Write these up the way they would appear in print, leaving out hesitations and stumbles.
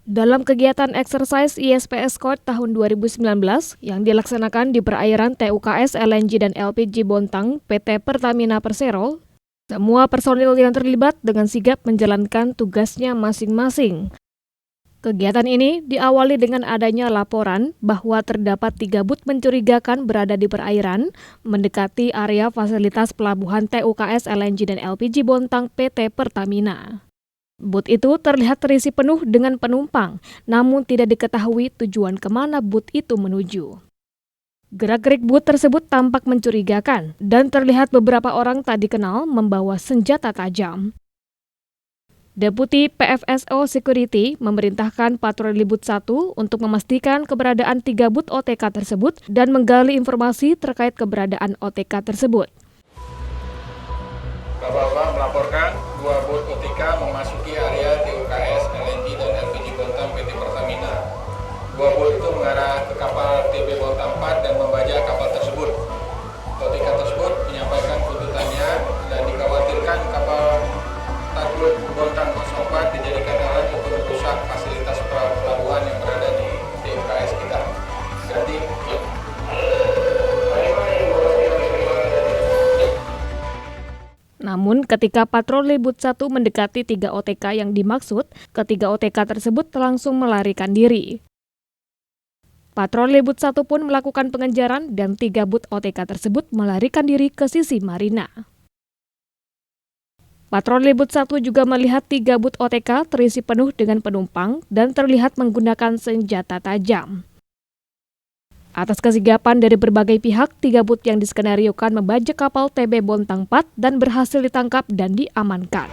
Dalam kegiatan exercise ISP Escort tahun 2019 yang dilaksanakan di perairan TUKS LNG dan LPG Bontang PT Pertamina Persero, semua personil yang terlibat dengan sigap menjalankan tugasnya masing-masing. Kegiatan ini diawali dengan adanya laporan bahwa terdapat 3 bot mencurigakan berada di perairan mendekati area fasilitas pelabuhan TUKS LNG dan LPG Bontang PT Pertamina. Bot itu terlihat terisi penuh dengan penumpang, namun tidak diketahui tujuan kemana bot itu menuju. Gerak-gerik bot tersebut tampak mencurigakan dan terlihat beberapa orang tak dikenal membawa senjata tajam. Deputi PFSO Security memerintahkan patroli Bot 1 untuk memastikan keberadaan 3 bot OTK tersebut dan menggali informasi terkait keberadaan OTK tersebut. Bapak-bapak melaporkan 2 bot OTK memasuki area TUKS LNG dan LPG Bontang PT Pertamina. 2 bot itu mengarah ke kapal TB Bontang 4 dan membajak kapal tersebut. OTK tersebut menyampaikan tuntutannya dan dikhawatirkan kapal Taglut Bontang 04 dijadikan alat untuk merusak fasilitas pelabuhan yang berada di TUKS kita. Jadi, namun ketika patroli Bot 1 mendekati 3 OTK yang dimaksud, ketiga OTK tersebut langsung melarikan diri. Patroli Bot 1 pun melakukan pengejaran dan 3 bot OTK tersebut melarikan diri ke sisi marina. Patroli Bot 1 juga melihat 3 bot OTK terisi penuh dengan penumpang dan terlihat menggunakan senjata tajam. Atas kesigapan dari berbagai pihak, 3 bot yang diskenariokan membajak kapal TB Bontang 4 dan berhasil ditangkap dan diamankan.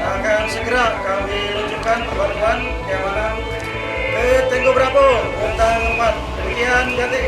akan segera kami luncurkan bantuan keamanan ke Tenggo Bravo, Bontang 4. Demikian, Jati.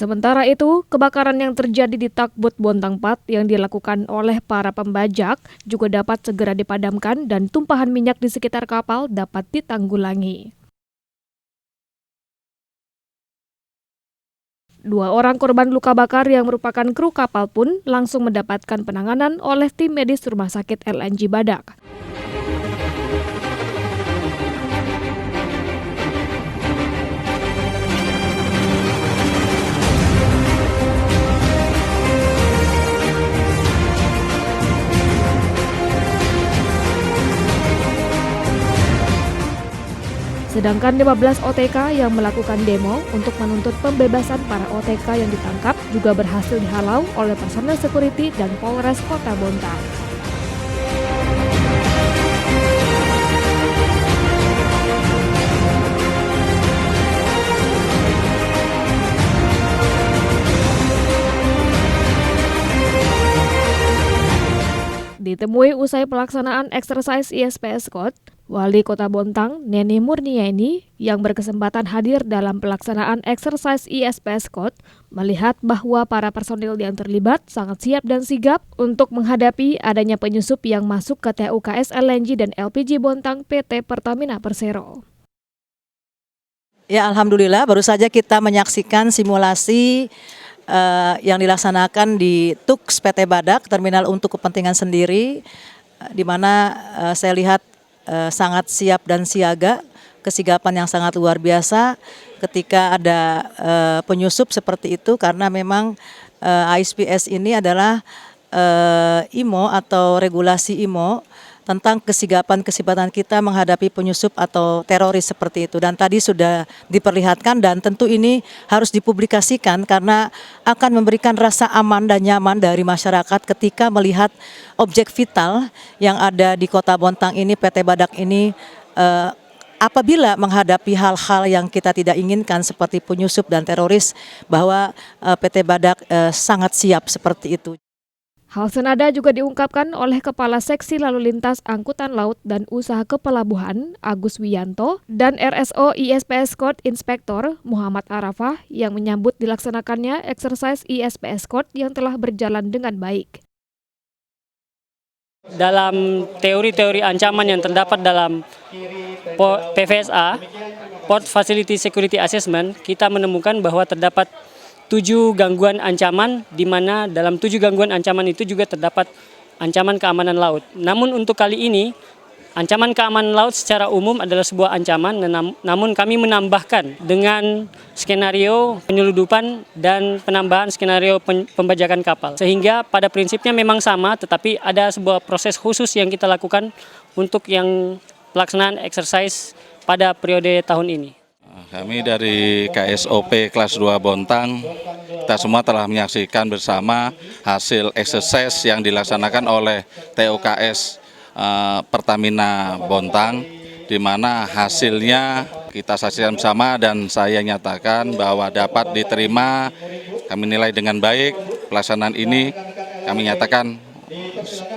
Sementara itu, kebakaran yang terjadi di Tugboat Bontang 4 yang dilakukan oleh para pembajak juga dapat segera dipadamkan dan tumpahan minyak di sekitar kapal dapat ditanggulangi. 2 orang korban luka bakar yang merupakan kru kapal pun langsung mendapatkan penanganan oleh tim medis Rumah Sakit LNG Badak. Sedangkan 15 OTK yang melakukan demo untuk menuntut pembebasan para OTK yang ditangkap juga berhasil dihalau oleh personel security dan Polres Kota Bontang. Ditemui usai pelaksanaan exercise ISPS Code, Wali Kota Bontang, Neni Murniani, yang berkesempatan hadir dalam pelaksanaan exercise ISPS Code, melihat bahwa para personil yang terlibat sangat siap dan sigap untuk menghadapi adanya penyusup yang masuk ke TUKS LNG dan LPG Bontang PT Pertamina Persero. Ya, alhamdulillah baru saja kita menyaksikan simulasi yang dilaksanakan di TUKS PT Badak, terminal untuk kepentingan sendiri, di mana saya lihat sangat siap dan siaga, kesigapan yang sangat luar biasa ketika ada penyusup seperti itu, karena memang ISPS ini adalah IMO atau regulasi IMO tentang kesigapan kita menghadapi penyusup atau teroris seperti itu. Dan tadi sudah diperlihatkan dan tentu ini harus dipublikasikan karena akan memberikan rasa aman dan nyaman dari masyarakat ketika melihat objek vital yang ada di Kota Bontang ini, PT Badak ini, apabila menghadapi hal-hal yang kita tidak inginkan seperti penyusup dan teroris, bahwa PT Badak sangat siap seperti itu. Hal senada juga diungkapkan oleh Kepala Seksi Lalu Lintas Angkutan Laut dan Usaha Kepelabuhan Agus Wiyanto dan RSO ISPS Code Inspektor Muhammad Arafah yang menyambut dilaksanakannya exercise ISPS Code yang telah berjalan dengan baik. Dalam teori-teori ancaman yang terdapat dalam PFSA, Port Facility Security Assessment, kita menemukan bahwa terdapat 7 gangguan ancaman, di mana dalam 7 gangguan ancaman itu juga terdapat ancaman keamanan laut. Namun untuk kali ini, ancaman keamanan laut secara umum adalah sebuah ancaman, namun kami menambahkan dengan skenario penyeludupan dan penambahan skenario pembajakan kapal. Sehingga pada prinsipnya memang sama, tetapi ada sebuah proses khusus yang kita lakukan untuk yang pelaksanaan exercise pada periode tahun ini. Kami dari KSOP kelas 2 Bontang, kita semua telah menyaksikan bersama hasil exercise yang dilaksanakan oleh TUKS Pertamina Bontang, di mana hasilnya kita saksikan bersama dan saya nyatakan bahwa dapat diterima, kami nilai dengan baik. Pelaksanaan ini kami nyatakan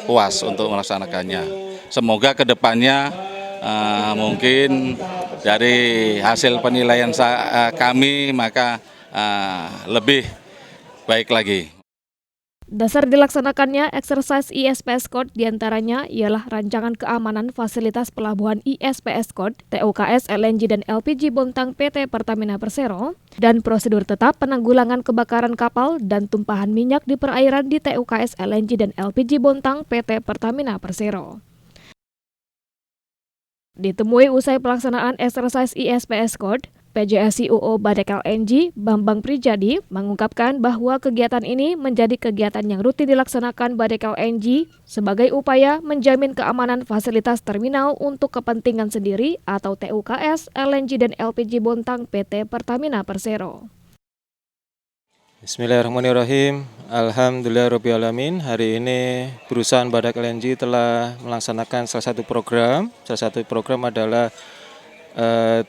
puas untuk melaksanakannya. Semoga kedepannya mungkin dari hasil penilaian kami maka lebih baik lagi. Dasar dilaksanakannya exercise ISPS Code diantaranya ialah rancangan keamanan fasilitas pelabuhan ISPS Code, TUKS LNG dan LPG Bontang PT Pertamina Persero, dan prosedur tetap penanggulangan kebakaran kapal dan tumpahan minyak di perairan di TUKS LNG dan LPG Bontang PT Pertamina Persero. Ditemui usai pelaksanaan exercise ISPS Code, PJSIUO Badak LNG Bambang Prijadi mengungkapkan bahwa kegiatan ini menjadi kegiatan yang rutin dilaksanakan Badak LNG sebagai upaya menjamin keamanan fasilitas terminal untuk kepentingan sendiri atau TUKS LNG dan LPG Bontang PT Pertamina Persero. Bismillahirrahmanirrahim. Alhamdulillahirrahmanirrahim. Hari ini perusahaan Badak LNG telah melaksanakan salah satu program. Salah satu program adalah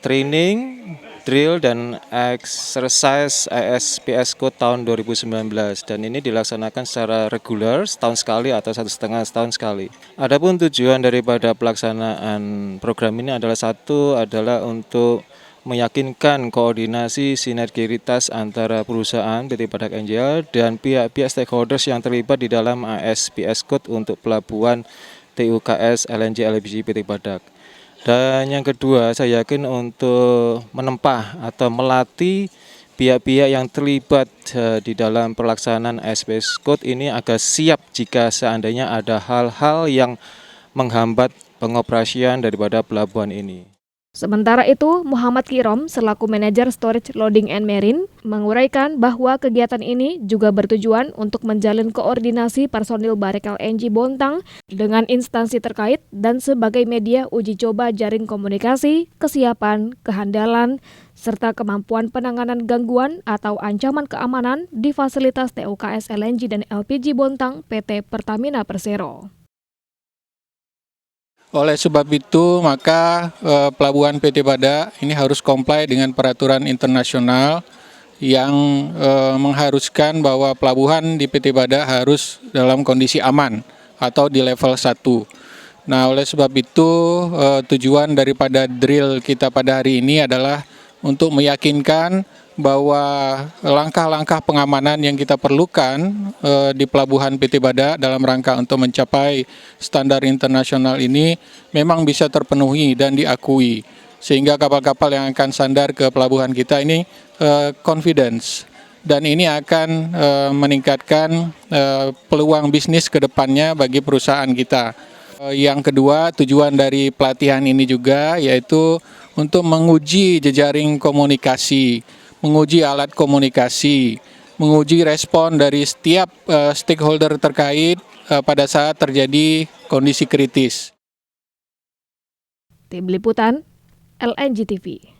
training, drill, dan exercise ISPS Code tahun 2019. Dan ini dilaksanakan secara reguler, setahun sekali atau 1,5 tahun sekali. Adapun tujuan daripada pelaksanaan program ini adalah adalah untuk meyakinkan koordinasi sinergitas antara perusahaan PT Badak NJL dan pihak-pihak stakeholders yang terlibat di dalam ISPS Code untuk pelabuhan TUKS LNG LPG PT Badak. Dan yang kedua, saya yakin untuk menempah atau melatih pihak-pihak yang terlibat di dalam pelaksanaan ISPS Code ini agar siap jika seandainya ada hal-hal yang menghambat pengoperasian daripada pelabuhan ini. Sementara itu, Muhammad Kirom selaku manajer Storage Loading and Marine menguraikan bahwa kegiatan ini juga bertujuan untuk menjalin koordinasi personil Barek LNG Bontang dengan instansi terkait dan sebagai media uji coba jaring komunikasi, kesiapan, kehandalan, serta kemampuan penanganan gangguan atau ancaman keamanan di fasilitas TUKS LNG dan LPG Bontang PT Pertamina Persero. Oleh sebab itu, maka pelabuhan PT Badak ini harus comply dengan peraturan internasional yang mengharuskan bahwa pelabuhan di PT Badak harus dalam kondisi aman atau di level 1. Nah, oleh sebab itu tujuan daripada drill kita pada hari ini adalah untuk meyakinkan bahwa langkah-langkah pengamanan yang kita perlukan di pelabuhan PT Badak dalam rangka untuk mencapai standar internasional ini memang bisa terpenuhi dan diakui, sehingga kapal-kapal yang akan sandar ke pelabuhan kita ini confidence, dan ini akan meningkatkan peluang bisnis ke depannya bagi perusahaan kita. Yang kedua, tujuan dari pelatihan ini juga yaitu untuk menguji jejaring komunikasi, menguji alat komunikasi, menguji respon dari setiap stakeholder terkait pada saat terjadi kondisi kritis. Tim Liputan LNG TV.